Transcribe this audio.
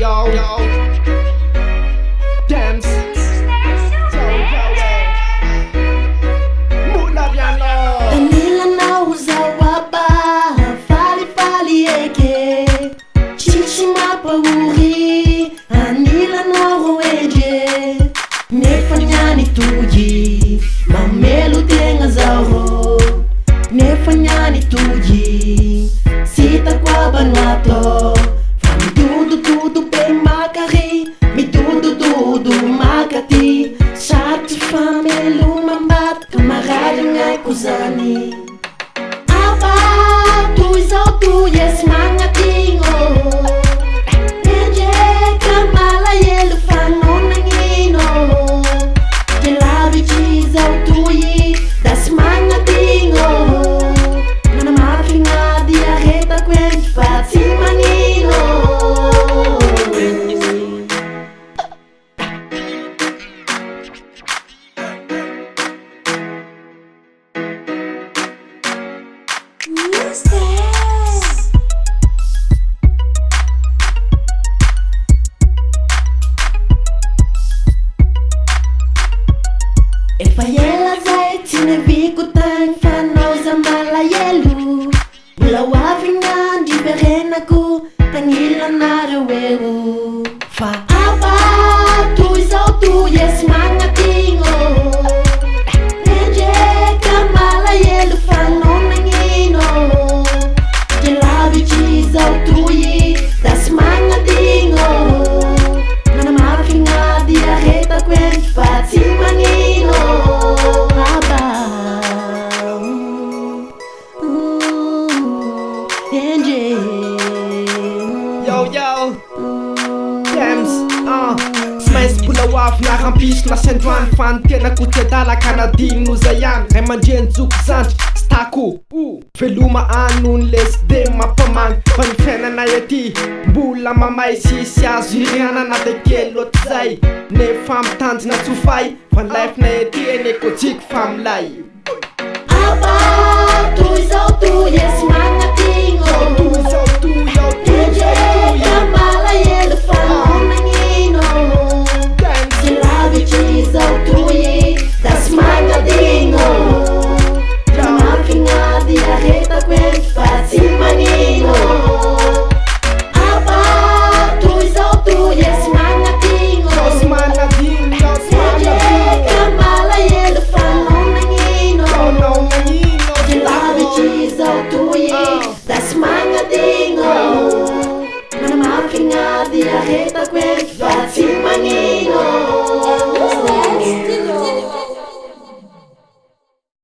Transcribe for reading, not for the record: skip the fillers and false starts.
yo, Dems, mula piano. Danila nauza wapa, fali eke chichi mapauri, anila noroeje nefanyani tuji, mamelu tenga zauro nefanyani tuji, sita kwa banato. Tudo bem macari, me tudo macati. Chato famelo mambat, camarada ngai kuzani. Apa tu isau tu yes mangatingo. Nje kamala yelu fano nangino. Jelabi chisau tu yi das mangatingo. Nana mafinga diarreta quen fati manino. Fayela zaitine viku tang fanoza malayelu. Bula wafingan di berenaku tangila narewewu. Fa apa tu isau tu yes mangatingo. Neje kamalayelu fano nangino. Jelabi chisau tu yi das mangatingo. Nana mafinga diarreta quen fati manino. Yo, Dems, smash pula waf na rampis na sendwan fan tena kutedala kanadin no zayan ray mandrenjoko zandry stako veloma anon lesde mampamagny fa ny fiainana ety mbola mamay sisy azo iriana na tekely loatra zay nefa mitanjona tsofay fa ny lifena ety eny ekôjiko fa milay. Apa tu isau tu yes mangatingo. Kamala yelu fano nangino. Jelabi chisau tu yi das mangatingo. Mafinga diarreta quen fati manino. Apa tu isau tu yes mangatingo. Kamala yelu fano nangino. Jelabi chisau tu yi das mangatingo. Mana mafinga diarreta quen